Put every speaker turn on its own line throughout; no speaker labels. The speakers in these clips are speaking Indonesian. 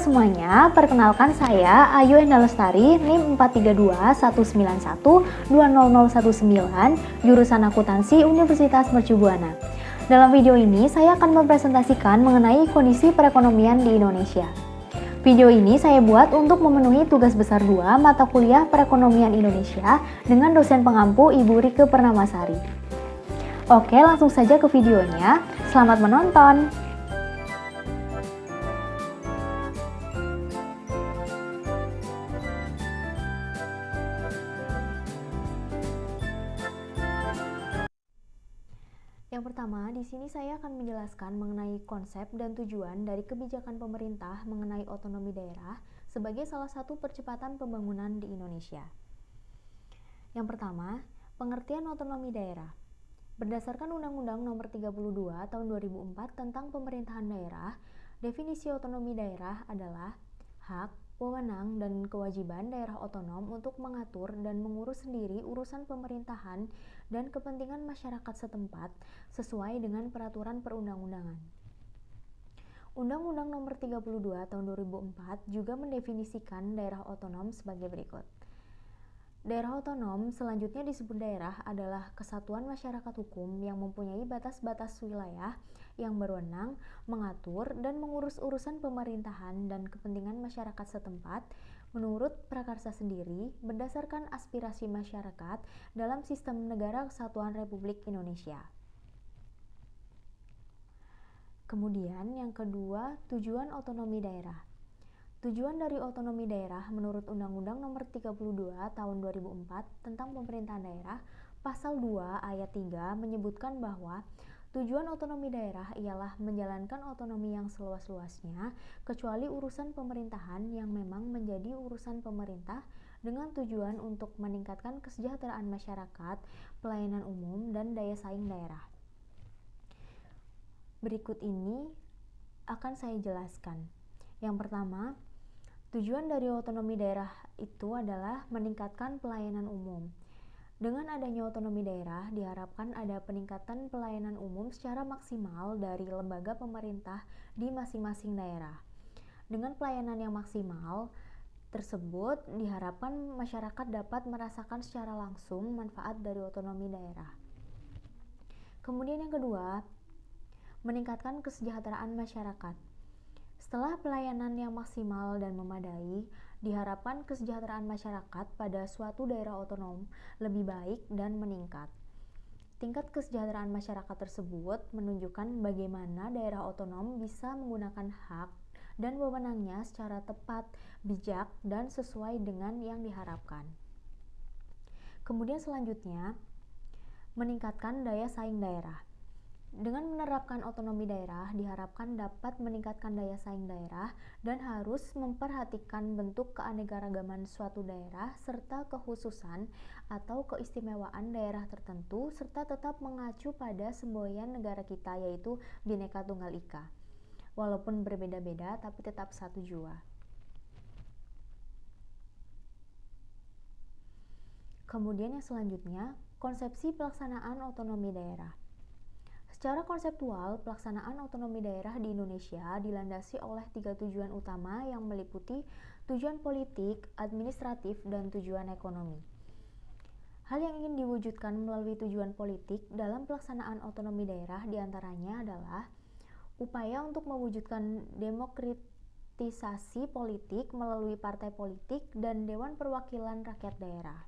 semuanya, perkenalkan saya Ayu Endah Lestari, NIM 432-191-20019, jurusan Akuntansi Universitas Mercu Buana. Dalam video ini, saya akan mempresentasikan mengenai kondisi perekonomian di Indonesia. Video ini saya buat untuk memenuhi tugas besar 2 mata kuliah perekonomian Indonesia dengan dosen pengampu Ibu Rike Pernamasari. Oke, langsung saja ke videonya. Selamat menonton! Yang pertama, di sini saya akan menjelaskan mengenai konsep dan tujuan dari kebijakan pemerintah mengenai otonomi daerah sebagai salah satu percepatan pembangunan di Indonesia. Yang pertama, pengertian otonomi daerah. Berdasarkan Undang-Undang Nomor 32 Tahun 2004 tentang Pemerintahan Daerah, definisi otonomi daerah adalah hak, wewenang, dan kewajiban daerah otonom untuk mengatur dan mengurus sendiri urusan pemerintahan dan kepentingan masyarakat setempat sesuai dengan peraturan perundang-undangan. Undang-Undang Nomor 32 Tahun 2004 juga mendefinisikan daerah otonom sebagai berikut. Daerah otonom selanjutnya disebut daerah adalah kesatuan masyarakat hukum yang mempunyai batas-batas wilayah yang berwenang mengatur dan mengurus urusan pemerintahan dan kepentingan masyarakat setempat menurut prakarsa sendiri berdasarkan aspirasi masyarakat dalam sistem negara kesatuan Republik Indonesia. Kemudian yang kedua, tujuan otonomi daerah. Tujuan dari otonomi daerah menurut Undang-Undang Nomor 32 Tahun 2004 tentang Pemerintahan Daerah, Pasal 2 Ayat 3 menyebutkan bahwa tujuan otonomi daerah ialah menjalankan otonomi yang seluas-luasnya kecuali urusan pemerintahan yang memang menjadi urusan pemerintah dengan tujuan untuk meningkatkan kesejahteraan masyarakat, pelayanan umum, dan daya saing daerah. Berikut ini akan saya jelaskan. Yang pertama, tujuan dari otonomi daerah itu adalah meningkatkan pelayanan umum. Dengan adanya otonomi daerah, diharapkan ada peningkatan pelayanan umum secara maksimal dari lembaga pemerintah di masing-masing daerah. Dengan pelayanan yang maksimal tersebut, diharapkan masyarakat dapat merasakan secara langsung manfaat dari otonomi daerah. Kemudian yang kedua, meningkatkan kesejahteraan masyarakat. Setelah pelayanan yang maksimal dan memadai, diharapkan kesejahteraan masyarakat pada suatu daerah otonom lebih baik dan meningkat. Tingkat kesejahteraan masyarakat tersebut menunjukkan bagaimana daerah otonom bisa menggunakan hak dan wewenangnya secara tepat, bijak, dan sesuai dengan yang diharapkan. Kemudian selanjutnya, meningkatkan daya saing daerah. Dengan menerapkan otonomi daerah, diharapkan dapat meningkatkan daya saing daerah dan harus memperhatikan bentuk keanekaragaman suatu daerah serta kekhususan atau keistimewaan daerah tertentu serta tetap mengacu pada semboyan negara kita yaitu Bhinneka Tunggal Ika. Walaupun berbeda-beda tapi tetap satu jua. Kemudian yang selanjutnya, konsepsi pelaksanaan otonomi daerah. Secara konseptual, pelaksanaan otonomi daerah di Indonesia dilandasi oleh 3 tujuan utama yang meliputi tujuan politik, administratif, dan tujuan ekonomi. Hal yang ingin diwujudkan melalui tujuan politik dalam pelaksanaan otonomi daerah diantaranya adalah upaya untuk mewujudkan demokratisasi politik melalui partai politik dan Dewan Perwakilan Rakyat Daerah.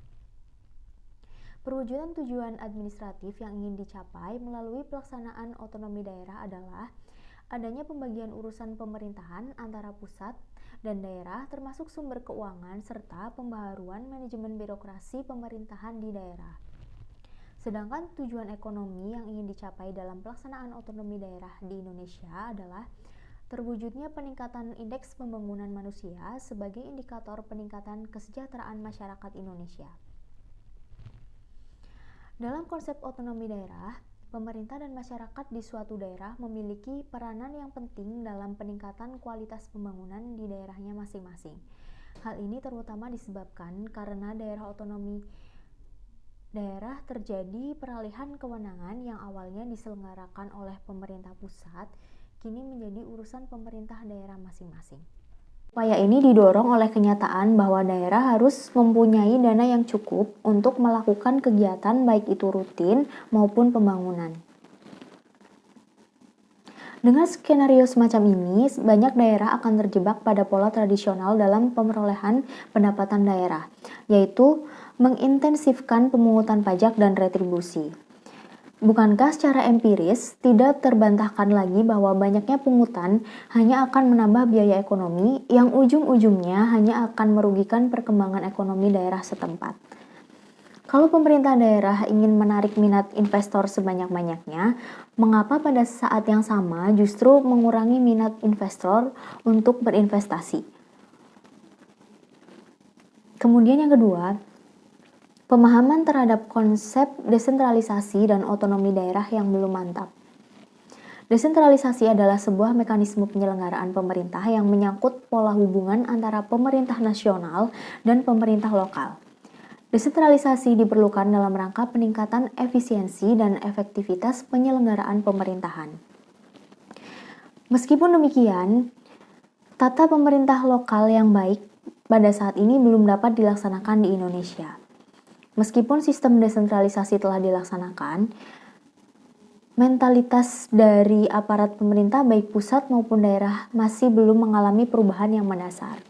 Perwujudan tujuan administratif yang ingin dicapai melalui pelaksanaan otonomi daerah adalah adanya pembagian urusan pemerintahan antara pusat dan daerah termasuk sumber keuangan serta pembaharuan manajemen birokrasi pemerintahan di daerah. Sedangkan tujuan ekonomi yang ingin dicapai dalam pelaksanaan otonomi daerah di Indonesia adalah terwujudnya peningkatan indeks pembangunan manusia sebagai indikator peningkatan kesejahteraan masyarakat Indonesia. Dalam konsep otonomi daerah, pemerintah dan masyarakat di suatu daerah memiliki peranan yang penting dalam peningkatan kualitas pembangunan di daerahnya masing-masing. Hal ini terutama disebabkan karena daerah otonomi daerah terjadi peralihan kewenangan yang awalnya diselenggarakan oleh pemerintah pusat, kini menjadi urusan pemerintah daerah masing-masing. Upaya ini didorong oleh kenyataan bahwa daerah harus mempunyai dana yang cukup untuk melakukan kegiatan baik itu rutin maupun pembangunan. Dengan skenario semacam ini, banyak daerah akan terjebak pada pola tradisional dalam perolehan pendapatan daerah, yaitu mengintensifkan pemungutan pajak dan retribusi. Bukankah secara empiris tidak terbantahkan lagi bahwa banyaknya pungutan hanya akan menambah biaya ekonomi yang ujung-ujungnya hanya akan merugikan perkembangan ekonomi daerah setempat? Kalau pemerintah daerah ingin menarik minat investor sebanyak-banyaknya, mengapa pada saat yang sama justru mengurangi minat investor untuk berinvestasi? Kemudian yang kedua, pemahaman terhadap konsep desentralisasi dan otonomi daerah yang belum mantap. Desentralisasi adalah sebuah mekanisme penyelenggaraan pemerintah yang menyangkut pola hubungan antara pemerintah nasional dan pemerintah lokal. Desentralisasi diperlukan dalam rangka peningkatan efisiensi dan efektivitas penyelenggaraan pemerintahan. Meskipun demikian, tata pemerintah lokal yang baik pada saat ini belum dapat dilaksanakan di Indonesia. Meskipun sistem desentralisasi telah dilaksanakan, mentalitas dari aparat pemerintah baik pusat maupun daerah masih belum mengalami perubahan yang mendasar.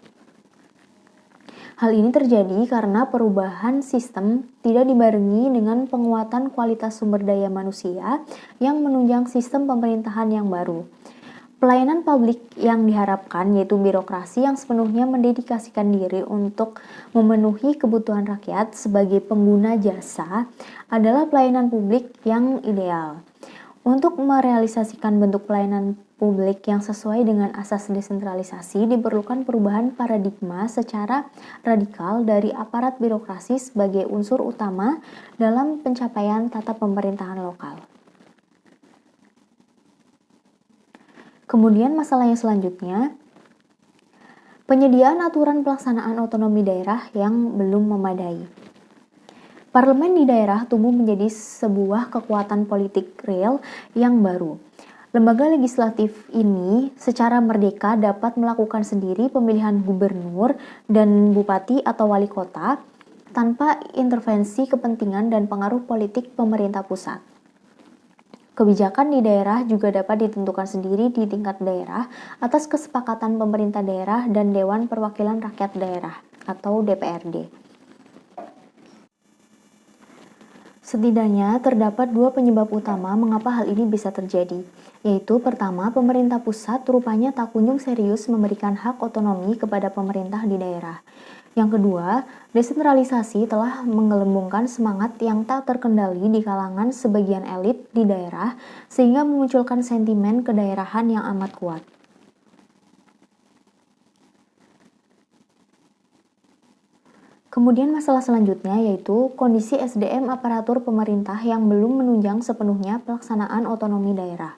Hal ini terjadi karena perubahan sistem tidak dibarengi dengan penguatan kualitas sumber daya manusia yang menunjang sistem pemerintahan yang baru. Pelayanan publik yang diharapkan yaitu birokrasi yang sepenuhnya mendedikasikan diri untuk memenuhi kebutuhan rakyat sebagai pengguna jasa adalah pelayanan publik yang ideal. Untuk merealisasikan bentuk pelayanan publik yang sesuai dengan asas desentralisasi diperlukan perubahan paradigma secara radikal dari aparat birokrasi sebagai unsur utama dalam pencapaian tata pemerintahan lokal. Kemudian masalah yang selanjutnya, penyediaan aturan pelaksanaan otonomi daerah yang belum memadai. Parlemen di daerah tumbuh menjadi sebuah kekuatan politik real yang baru. Lembaga legislatif ini secara merdeka dapat melakukan sendiri pemilihan gubernur dan bupati atau wali kota tanpa intervensi kepentingan dan pengaruh politik pemerintah pusat. Kebijakan di daerah juga dapat ditentukan sendiri di tingkat daerah atas kesepakatan pemerintah daerah dan Dewan Perwakilan Rakyat Daerah atau DPRD. Setidaknya terdapat dua penyebab utama mengapa hal ini bisa terjadi, yaitu pertama, pemerintah pusat rupanya tak kunjung serius memberikan hak otonomi kepada pemerintah di daerah. Yang kedua, desentralisasi telah menggelembungkan semangat yang tak terkendali di kalangan sebagian elit di daerah sehingga memunculkan sentimen kedaerahan yang amat kuat. Kemudian masalah selanjutnya yaitu kondisi SDM aparatur pemerintah yang belum menunjang sepenuhnya pelaksanaan otonomi daerah.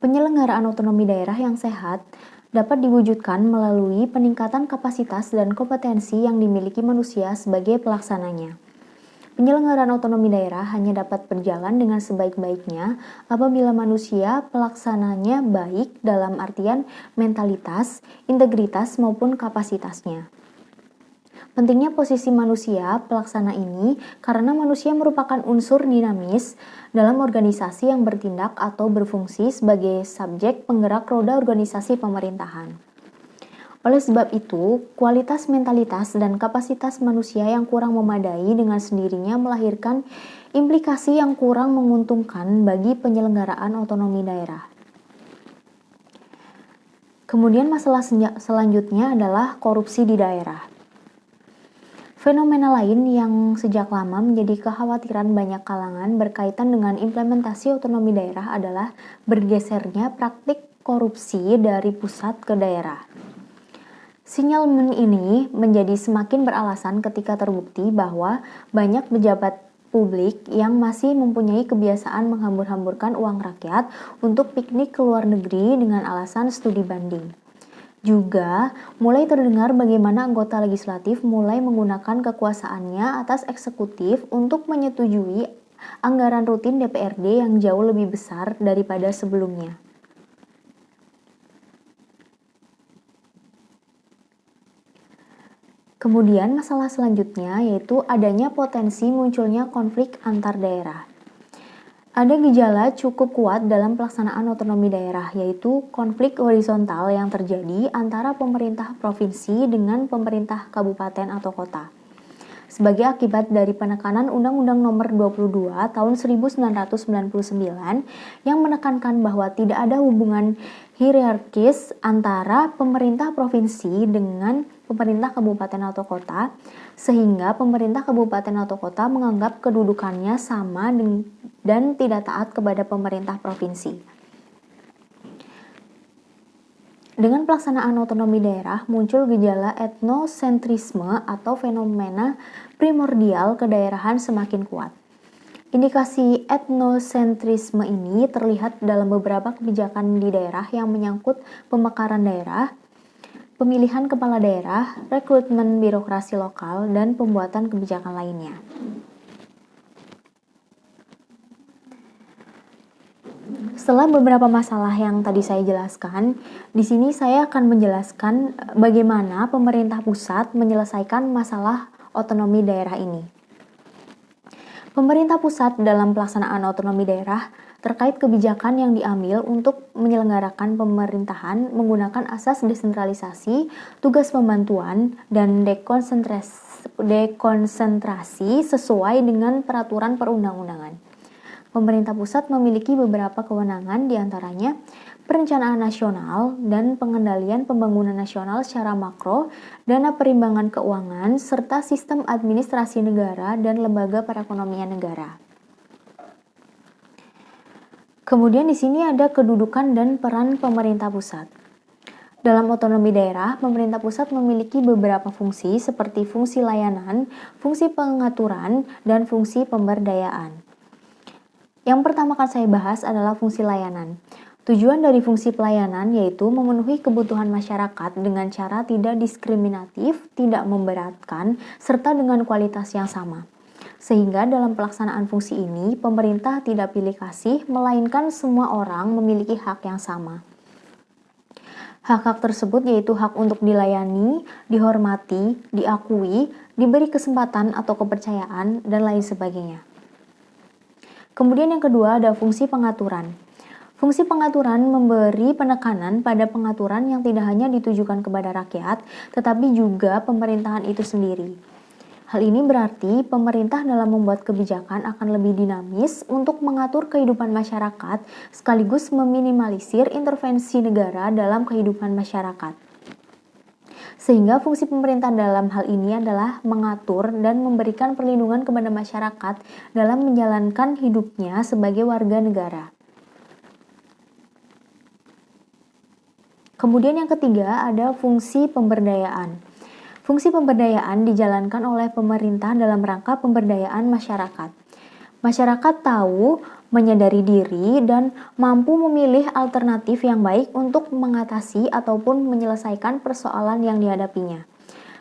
Penyelenggaraan otonomi daerah yang sehat dapat diwujudkan melalui peningkatan kapasitas dan kompetensi yang dimiliki manusia sebagai pelaksananya. Penyelenggaraan otonomi daerah hanya dapat berjalan dengan sebaik-baiknya apabila manusia pelaksananya baik dalam artian mentalitas, integritas maupun kapasitasnya. Pentingnya posisi manusia pelaksana ini karena manusia merupakan unsur dinamis dalam organisasi yang bertindak atau berfungsi sebagai subjek penggerak roda organisasi pemerintahan. Oleh sebab itu, kualitas mentalitas dan kapasitas manusia yang kurang memadai dengan sendirinya melahirkan implikasi yang kurang menguntungkan bagi penyelenggaraan otonomi daerah. Kemudian masalah selanjutnya adalah korupsi di daerah. Fenomena lain yang sejak lama menjadi kekhawatiran banyak kalangan berkaitan dengan implementasi otonomi daerah adalah bergesernya praktik korupsi dari pusat ke daerah. Sinyalemen ini menjadi semakin beralasan ketika terbukti bahwa banyak pejabat publik yang masih mempunyai kebiasaan menghambur-hamburkan uang rakyat untuk piknik ke luar negeri dengan alasan studi banding. Juga mulai terdengar bagaimana anggota legislatif mulai menggunakan kekuasaannya atas eksekutif untuk menyetujui anggaran rutin DPRD yang jauh lebih besar daripada sebelumnya. Kemudian masalah selanjutnya yaitu adanya potensi munculnya konflik antar daerah. Ada gejala cukup kuat dalam pelaksanaan otonomi daerah, yaitu konflik horizontal yang terjadi antara pemerintah provinsi dengan pemerintah kabupaten atau kota. Sebagai akibat dari penekanan Undang-Undang Nomor 22 Tahun 1999 yang menekankan bahwa tidak ada hubungan hierarkis antara pemerintah provinsi dengan pemerintah kabupaten atau kota, sehingga pemerintah kabupaten atau kota menganggap kedudukannya sama dan tidak taat kepada pemerintah provinsi. Dengan pelaksanaan otonomi daerah, muncul gejala etnosentrisme atau fenomena primordial kedaerahan semakin kuat. Indikasi etnosentrisme ini terlihat dalam beberapa kebijakan di daerah yang menyangkut pemekaran daerah, pemilihan kepala daerah, rekrutmen birokrasi lokal, dan pembuatan kebijakan lainnya. Setelah beberapa masalah yang tadi saya jelaskan, di sini saya akan menjelaskan bagaimana pemerintah pusat menyelesaikan masalah otonomi daerah ini. Pemerintah pusat dalam pelaksanaan otonomi daerah terkait kebijakan yang diambil untuk menyelenggarakan pemerintahan menggunakan asas desentralisasi, tugas pembantuan, dan dekonsentrasi sesuai dengan peraturan perundang-undangan. Pemerintah pusat memiliki beberapa kewenangan, diantaranya perencanaan nasional dan pengendalian pembangunan nasional secara makro, dana perimbangan keuangan, serta sistem administrasi negara dan lembaga perekonomian negara. Kemudian di sini ada kedudukan dan peran pemerintah pusat. Dalam otonomi daerah, pemerintah pusat memiliki beberapa fungsi seperti fungsi layanan, fungsi pengaturan, dan fungsi pemberdayaan. Yang pertama akan saya bahas adalah fungsi layanan. Tujuan dari fungsi pelayanan yaitu memenuhi kebutuhan masyarakat dengan cara tidak diskriminatif, tidak memberatkan, serta dengan kualitas yang sama. Sehingga dalam pelaksanaan fungsi ini, pemerintah tidak pilih kasih, melainkan semua orang memiliki hak yang sama. Hak-hak tersebut yaitu hak untuk dilayani, dihormati, diakui, diberi kesempatan atau kepercayaan, dan lain sebagainya. Kemudian yang kedua ada fungsi pengaturan. Fungsi pengaturan memberi penekanan pada pengaturan yang tidak hanya ditujukan kepada rakyat, tetapi juga pemerintahan itu sendiri. Hal ini berarti pemerintah dalam membuat kebijakan akan lebih dinamis untuk mengatur kehidupan masyarakat, sekaligus meminimalisir intervensi negara dalam kehidupan masyarakat. Sehingga fungsi pemerintah dalam hal ini adalah mengatur dan memberikan perlindungan kepada masyarakat dalam menjalankan hidupnya sebagai warga negara. Kemudian yang ketiga ada fungsi pemberdayaan. Fungsi pemberdayaan dijalankan oleh pemerintah dalam rangka pemberdayaan masyarakat. Masyarakat tahu, menyadari diri, dan mampu memilih alternatif yang baik untuk mengatasi ataupun menyelesaikan persoalan yang dihadapinya.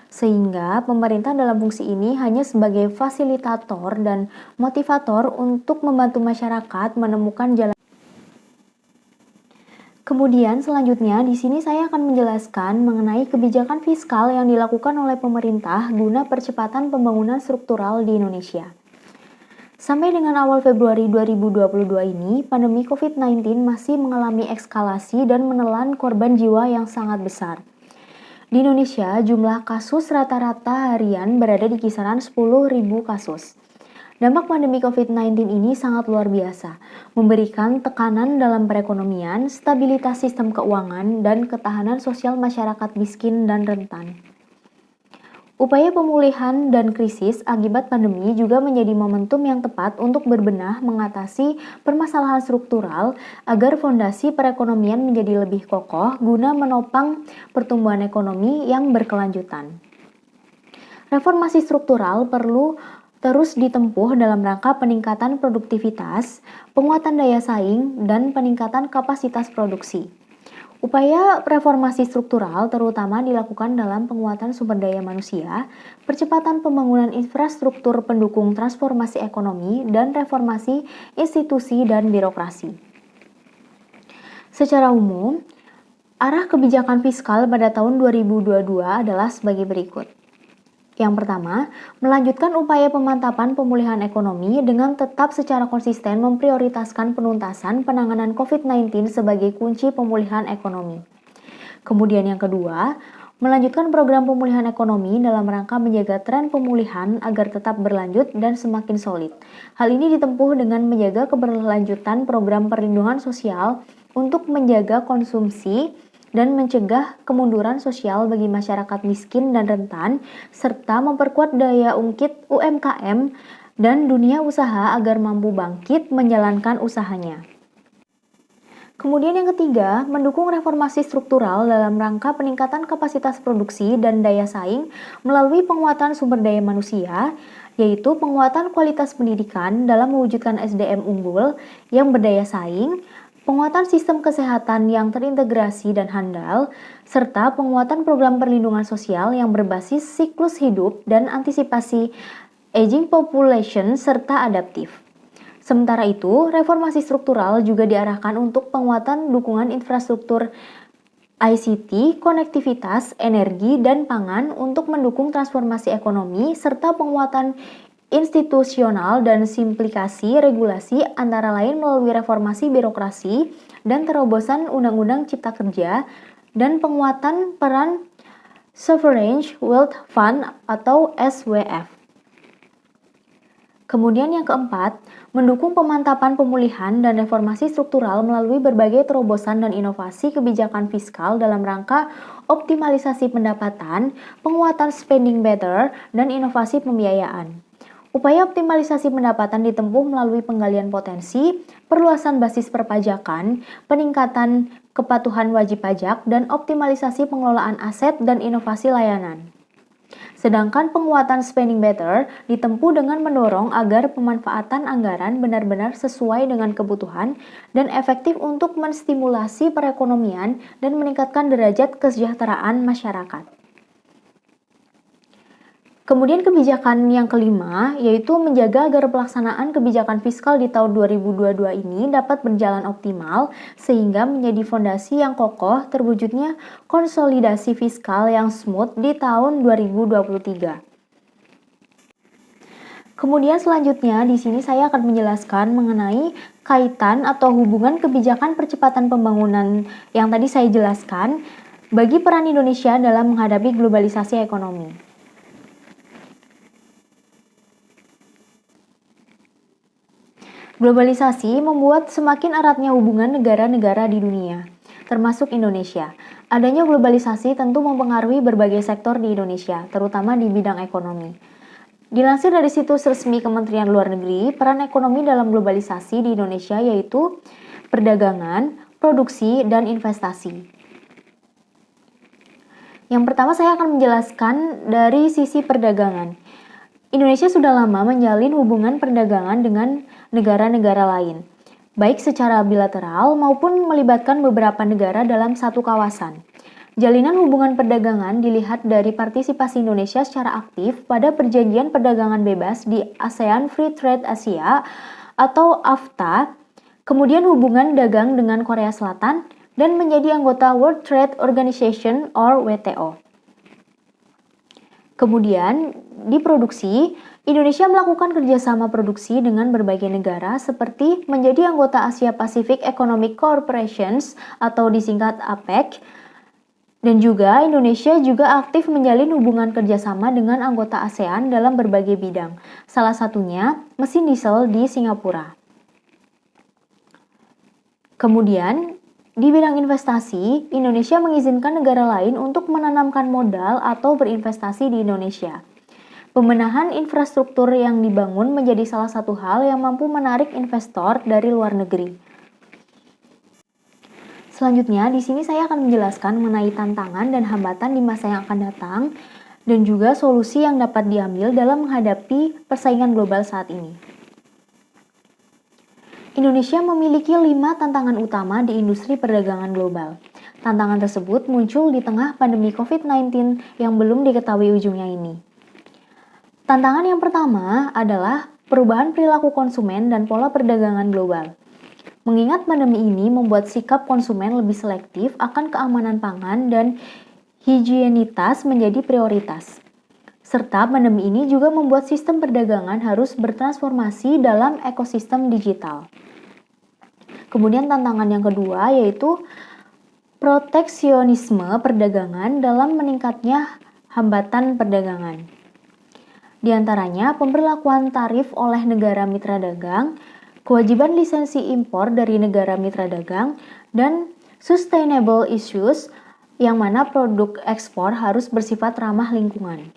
Sehingga pemerintah dalam fungsi ini hanya sebagai fasilitator dan motivator untuk membantu masyarakat menemukan jalan. Kemudian selanjutnya di sini saya akan menjelaskan mengenai kebijakan fiskal yang dilakukan oleh pemerintah guna percepatan pembangunan struktural di Indonesia. Sampai dengan awal Februari 2022 ini, pandemi COVID-19 masih mengalami eskalasi dan menelan korban jiwa yang sangat besar. Di Indonesia, jumlah kasus rata-rata harian berada di kisaran 10.000 kasus. Dampak pandemi COVID-19 ini sangat luar biasa, memberikan tekanan dalam perekonomian, stabilitas sistem keuangan, dan ketahanan sosial masyarakat miskin dan rentan. Upaya pemulihan dan krisis akibat pandemi juga menjadi momentum yang tepat untuk berbenah mengatasi permasalahan struktural agar fondasi perekonomian menjadi lebih kokoh guna menopang pertumbuhan ekonomi yang berkelanjutan. Reformasi struktural perlu terus ditempuh dalam rangka peningkatan produktivitas, penguatan daya saing, dan peningkatan kapasitas produksi. Upaya reformasi struktural terutama dilakukan dalam penguatan sumber daya manusia, percepatan pembangunan infrastruktur pendukung transformasi ekonomi, dan reformasi institusi dan birokrasi. Secara umum, arah kebijakan fiskal pada tahun 2022 adalah sebagai berikut. Yang pertama, melanjutkan upaya pemantapan pemulihan ekonomi dengan tetap secara konsisten memprioritaskan penuntasan penanganan COVID-19 sebagai kunci pemulihan ekonomi. Kemudian yang kedua, melanjutkan program pemulihan ekonomi dalam rangka menjaga tren pemulihan agar tetap berlanjut dan semakin solid. Hal ini ditempuh dengan menjaga keberlanjutan program perlindungan sosial untuk menjaga konsumsi dan mencegah kemunduran sosial bagi masyarakat miskin dan rentan, serta memperkuat daya ungkit UMKM dan dunia usaha agar mampu bangkit menjalankan usahanya. Kemudian yang ketiga, mendukung reformasi struktural dalam rangka peningkatan kapasitas produksi dan daya saing melalui penguatan sumber daya manusia, yaitu penguatan kualitas pendidikan dalam mewujudkan SDM unggul yang berdaya saing, penguatan sistem kesehatan yang terintegrasi dan handal, serta penguatan program perlindungan sosial yang berbasis siklus hidup dan antisipasi aging population serta adaptif. Sementara itu, reformasi struktural juga diarahkan untuk penguatan dukungan infrastruktur ICT, konektivitas, energi, dan pangan untuk mendukung transformasi ekonomi serta penguatan institusional dan simplifikasi regulasi antara lain melalui reformasi birokrasi dan terobosan Undang-Undang Cipta Kerja dan penguatan peran Sovereign Wealth Fund atau SWF. Kemudian yang keempat, mendukung pemantapan pemulihan dan reformasi struktural melalui berbagai terobosan dan inovasi kebijakan fiskal dalam rangka optimalisasi pendapatan, penguatan spending better, dan inovasi pembiayaan. Upaya optimalisasi pendapatan ditempuh melalui penggalian potensi, perluasan basis perpajakan, peningkatan kepatuhan wajib pajak, dan optimalisasi pengelolaan aset dan inovasi layanan. Sedangkan penguatan spending better ditempuh dengan mendorong agar pemanfaatan anggaran benar-benar sesuai dengan kebutuhan dan efektif untuk menstimulasi perekonomian dan meningkatkan derajat kesejahteraan masyarakat. Kemudian kebijakan yang kelima, yaitu menjaga agar pelaksanaan kebijakan fiskal di tahun 2022 ini dapat berjalan optimal sehingga menjadi fondasi yang kokoh terwujudnya konsolidasi fiskal yang smooth di tahun 2023. Kemudian selanjutnya di sini saya akan menjelaskan mengenai kaitan atau hubungan kebijakan percepatan pembangunan yang tadi saya jelaskan bagi peran Indonesia dalam menghadapi globalisasi ekonomi. Globalisasi membuat semakin eratnya hubungan negara-negara di dunia, termasuk Indonesia. Adanya globalisasi tentu mempengaruhi berbagai sektor di Indonesia, terutama di bidang ekonomi. Dilansir dari situs resmi Kementerian Luar Negeri, peran ekonomi dalam globalisasi di Indonesia yaitu perdagangan, produksi, dan investasi. Yang pertama saya akan menjelaskan dari sisi perdagangan. Indonesia sudah lama menjalin hubungan perdagangan dengan negara-negara lain, baik secara bilateral maupun melibatkan beberapa negara dalam satu kawasan. Jalinan hubungan perdagangan dilihat dari partisipasi Indonesia secara aktif pada Perjanjian Perdagangan Bebas di ASEAN Free Trade Asia atau AFTA, kemudian hubungan dagang dengan Korea Selatan, dan menjadi anggota World Trade Organization or WTO. Kemudian, di produksi, Indonesia melakukan kerjasama produksi dengan berbagai negara seperti menjadi anggota Asia Pacific Economic Cooperation atau disingkat APEC, dan juga Indonesia juga aktif menjalin hubungan kerjasama dengan anggota ASEAN dalam berbagai bidang, salah satunya mesin diesel di Singapura. Kemudian, di bidang investasi, Indonesia mengizinkan negara lain untuk menanamkan modal atau berinvestasi di Indonesia. Pembenahan infrastruktur yang dibangun menjadi salah satu hal yang mampu menarik investor dari luar negeri. Selanjutnya, di sini saya akan menjelaskan mengenai tantangan dan hambatan di masa yang akan datang dan juga solusi yang dapat diambil dalam menghadapi persaingan global saat ini. Indonesia memiliki 5 tantangan utama di industri perdagangan global. Tantangan tersebut muncul di tengah pandemi COVID-19 yang belum diketahui ujungnya ini. Tantangan yang pertama adalah perubahan perilaku konsumen dan pola perdagangan global. Mengingat pandemi ini membuat sikap konsumen lebih selektif akan keamanan pangan dan higienitas menjadi prioritas. Serta pandemi ini juga membuat sistem perdagangan harus bertransformasi dalam ekosistem digital. Kemudian tantangan yang kedua yaitu proteksionisme perdagangan dalam meningkatnya hambatan perdagangan. Di antaranya pemberlakuan tarif oleh negara mitra dagang, kewajiban lisensi impor dari negara mitra dagang, dan sustainable issues yang mana produk ekspor harus bersifat ramah lingkungan.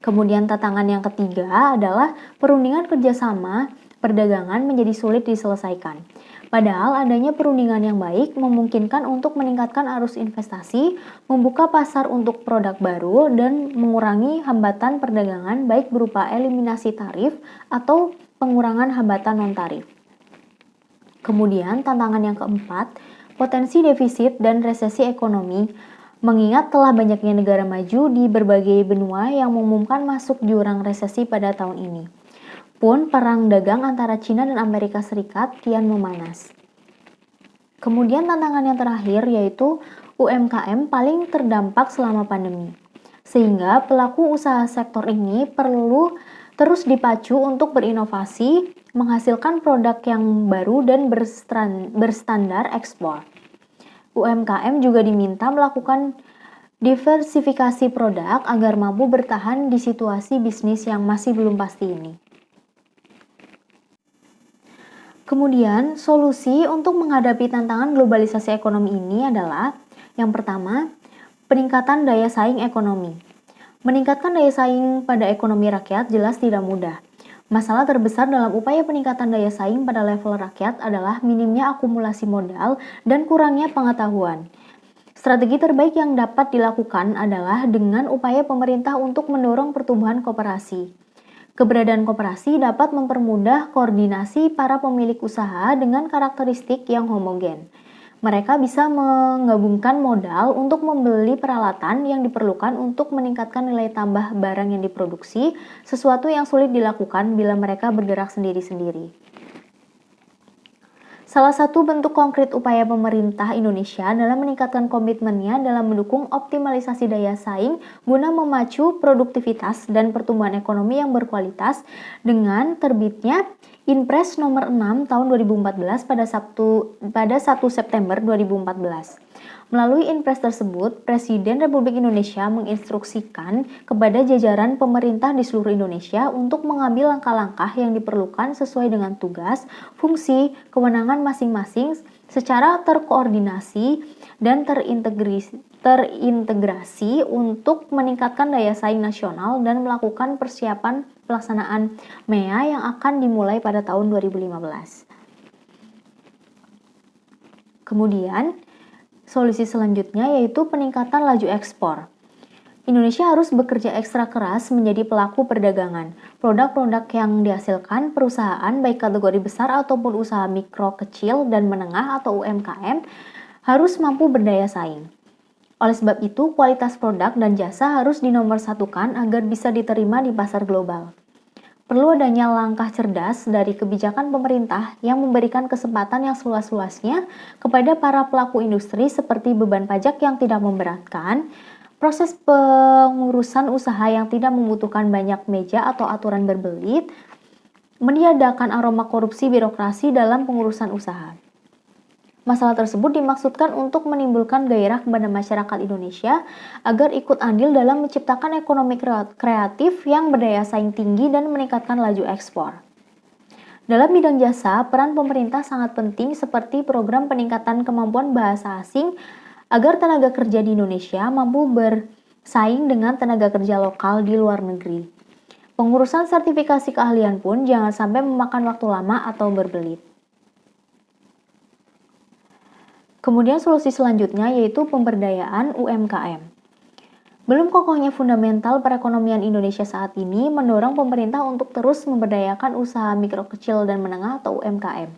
Kemudian tantangan yang ketiga adalah perundingan kerjasama perdagangan menjadi sulit diselesaikan. Padahal adanya perundingan yang baik memungkinkan untuk meningkatkan arus investasi, membuka pasar untuk produk baru, dan mengurangi hambatan perdagangan baik berupa eliminasi tarif atau pengurangan hambatan non-tarif. Kemudian tantangan yang keempat, potensi defisit dan resesi ekonomi, mengingat telah banyaknya negara maju di berbagai benua yang mengumumkan masuk jurang resesi pada tahun ini. Pun perang dagang antara China dan Amerika Serikat kian memanas. Kemudian tantangan yang terakhir yaitu UMKM paling terdampak selama pandemi. Sehingga pelaku usaha sektor ini perlu terus dipacu untuk berinovasi, menghasilkan produk yang baru dan berstandar ekspor. UMKM juga diminta melakukan diversifikasi produk agar mampu bertahan di situasi bisnis yang masih belum pasti ini. Kemudian, solusi untuk menghadapi tantangan globalisasi ekonomi ini adalah yang pertama, peningkatan daya saing ekonomi. Meningkatkan daya saing pada ekonomi rakyat jelas tidak mudah. Masalah terbesar dalam upaya peningkatan daya saing pada level rakyat adalah minimnya akumulasi modal dan kurangnya pengetahuan. Strategi terbaik yang dapat dilakukan adalah dengan upaya pemerintah untuk mendorong pertumbuhan koperasi. Keberadaan koperasi dapat mempermudah koordinasi para pemilik usaha dengan karakteristik yang homogen. Mereka bisa menggabungkan modal untuk membeli peralatan yang diperlukan untuk meningkatkan nilai tambah barang yang diproduksi, sesuatu yang sulit dilakukan bila mereka bergerak sendiri-sendiri. Salah satu bentuk konkret upaya pemerintah Indonesia dalam meningkatkan komitmennya dalam mendukung optimalisasi daya saing guna memacu produktivitas dan pertumbuhan ekonomi yang berkualitas dengan terbitnya Inpres nomor 6 tahun 2014 pada 1 September 2014. Melalui Inpres tersebut, Presiden Republik Indonesia menginstruksikan kepada jajaran pemerintah di seluruh Indonesia untuk mengambil langkah-langkah yang diperlukan sesuai dengan tugas, fungsi, kewenangan masing-masing secara terkoordinasi dan terintegrasi untuk meningkatkan daya saing nasional dan melakukan persiapan pelaksanaan MEA yang akan dimulai pada tahun 2015. Kemudian, solusi selanjutnya yaitu peningkatan laju ekspor. Indonesia harus bekerja ekstra keras menjadi pelaku perdagangan. Produk-produk yang dihasilkan perusahaan baik kategori besar ataupun usaha mikro, kecil, dan menengah atau UMKM harus mampu berdaya saing. Oleh sebab itu, kualitas produk dan jasa harus dinomorsatukan agar bisa diterima di pasar global. Perlu adanya langkah cerdas dari kebijakan pemerintah yang memberikan kesempatan yang seluas-luasnya kepada para pelaku industri seperti beban pajak yang tidak memberatkan, proses pengurusan usaha yang tidak membutuhkan banyak meja atau aturan berbelit, meniadakan aroma korupsi birokrasi dalam pengurusan usaha. Masalah tersebut dimaksudkan untuk menimbulkan gairah kepada masyarakat Indonesia agar ikut andil dalam menciptakan ekonomi kreatif yang berdaya saing tinggi dan meningkatkan laju ekspor. Dalam bidang jasa, peran pemerintah sangat penting seperti program peningkatan kemampuan bahasa asing agar tenaga kerja di Indonesia mampu bersaing dengan tenaga kerja lokal di luar negeri. Pengurusan sertifikasi keahlian pun jangan sampai memakan waktu lama atau berbelit. Kemudian solusi selanjutnya yaitu pemberdayaan UMKM. Belum kokohnya fundamental perekonomian Indonesia saat ini mendorong pemerintah untuk terus memberdayakan usaha mikro kecil dan menengah atau UMKM.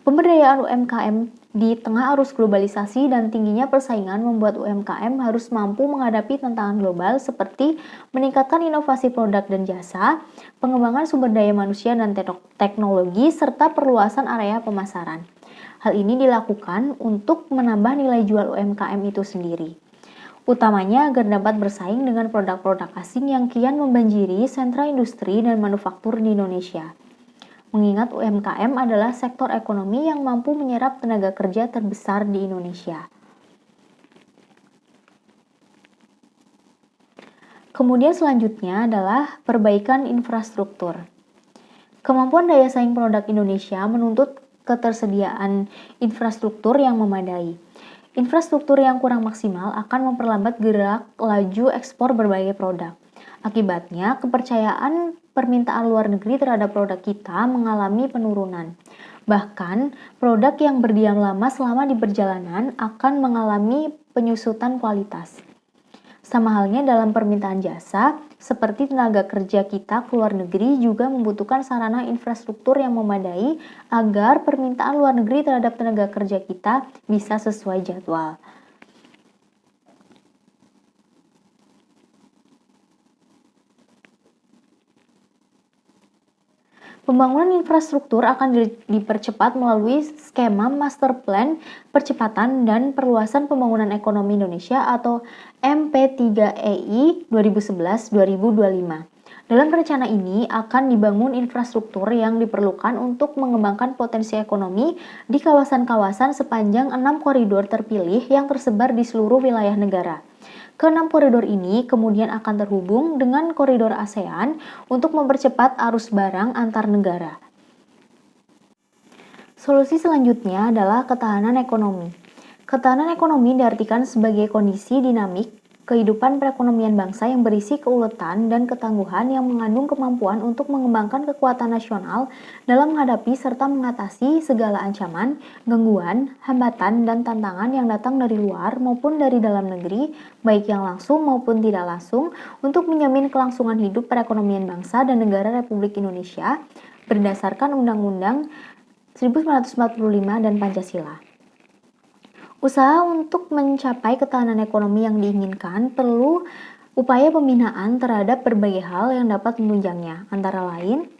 Pemberdayaan UMKM di tengah arus globalisasi dan tingginya persaingan membuat UMKM harus mampu menghadapi tantangan global seperti meningkatkan inovasi produk dan jasa, pengembangan sumber daya manusia dan teknologi, serta perluasan area pemasaran. Hal ini dilakukan untuk menambah nilai jual UMKM itu sendiri. utamanya agar dapat bersaing dengan produk-produk asing yang kian membanjiri sentra industri dan manufaktur di Indonesia. Mengingat UMKM adalah sektor ekonomi yang mampu menyerap tenaga kerja terbesar di Indonesia. Kemudian selanjutnya adalah perbaikan infrastruktur. Kemampuan daya saing produk Indonesia menuntut ketersediaan infrastruktur yang memadai. Infrastruktur yang kurang maksimal akan memperlambat gerak laju ekspor berbagai produk. Akibatnya, kepercayaan permintaan luar negeri terhadap produk kita mengalami penurunan. Bahkan, produk yang berdiam lama selama di perjalanan akan mengalami penyusutan kualitas. Sama halnya dalam permintaan jasa, seperti tenaga kerja kita ke luar negeri juga membutuhkan sarana infrastruktur yang memadai agar permintaan luar negeri terhadap tenaga kerja kita bisa sesuai jadwal. Pembangunan infrastruktur akan dipercepat melalui skema Master Plan Percepatan dan Perluasan Pembangunan Ekonomi Indonesia atau MP3EI 2011-2025. Dalam rencana ini akan dibangun infrastruktur yang diperlukan untuk mengembangkan potensi ekonomi di kawasan-kawasan sepanjang 6 koridor terpilih yang tersebar di seluruh wilayah negara. Keenam koridor ini kemudian akan terhubung dengan koridor ASEAN untuk mempercepat arus barang antar negara. Solusi selanjutnya adalah ketahanan ekonomi. Ketahanan ekonomi diartikan sebagai kondisi dinamik kehidupan perekonomian bangsa yang berisi keuletan dan ketangguhan yang mengandung kemampuan untuk mengembangkan kekuatan nasional dalam menghadapi serta mengatasi segala ancaman, gangguan, hambatan, dan tantangan yang datang dari luar maupun dari dalam negeri, baik yang langsung maupun tidak langsung, untuk menjamin kelangsungan hidup perekonomian bangsa dan negara Republik Indonesia berdasarkan Undang-Undang 1945 dan Pancasila. Usaha untuk mencapai ketahanan ekonomi yang diinginkan perlu upaya pembinaan terhadap berbagai hal yang dapat menunjangnya, antara lain,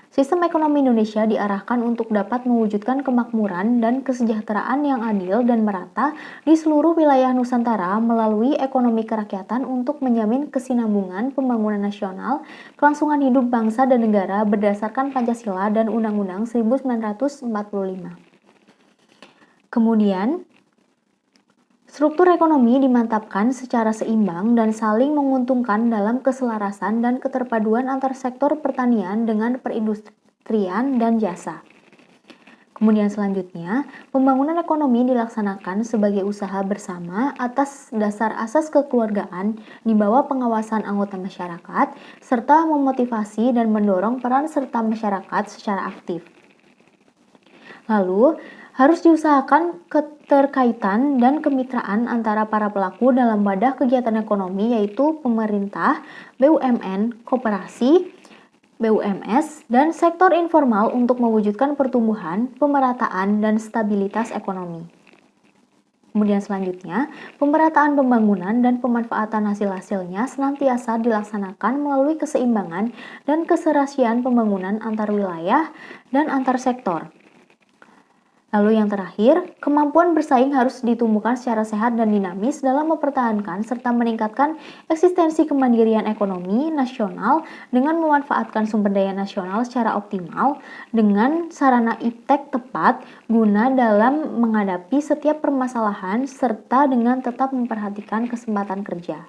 sistem ekonomi Indonesia diarahkan untuk dapat mewujudkan kemakmuran dan kesejahteraan yang adil dan merata di seluruh wilayah Nusantara melalui ekonomi kerakyatan untuk menjamin kesinambungan pembangunan nasional, kelangsungan hidup bangsa dan negara berdasarkan Pancasila dan Undang-Undang 1945. Kemudian, struktur ekonomi dimantapkan secara seimbang dan saling menguntungkan dalam keselarasan dan keterpaduan antar sektor pertanian dengan perindustrian dan jasa. Kemudian selanjutnya, pembangunan ekonomi dilaksanakan sebagai usaha bersama atas dasar asas kekeluargaan di bawah pengawasan anggota masyarakat, serta memotivasi dan mendorong peran serta masyarakat secara aktif. Lalu, harus diusahakan keterkaitan dan kemitraan antara para pelaku dalam wadah kegiatan ekonomi yaitu pemerintah, BUMN, koperasi, BUMS, dan sektor informal untuk mewujudkan pertumbuhan, pemerataan, dan stabilitas ekonomi. Kemudian selanjutnya, pemerataan pembangunan dan pemanfaatan hasil-hasilnya senantiasa dilaksanakan melalui keseimbangan dan keserasian pembangunan antar wilayah dan antar sektor. Lalu yang terakhir, kemampuan bersaing harus ditumbuhkan secara sehat dan dinamis dalam mempertahankan serta meningkatkan eksistensi kemandirian ekonomi nasional dengan memanfaatkan sumber daya nasional secara optimal dengan sarana iptek tepat guna dalam menghadapi setiap permasalahan serta dengan tetap memperhatikan kesempatan kerja.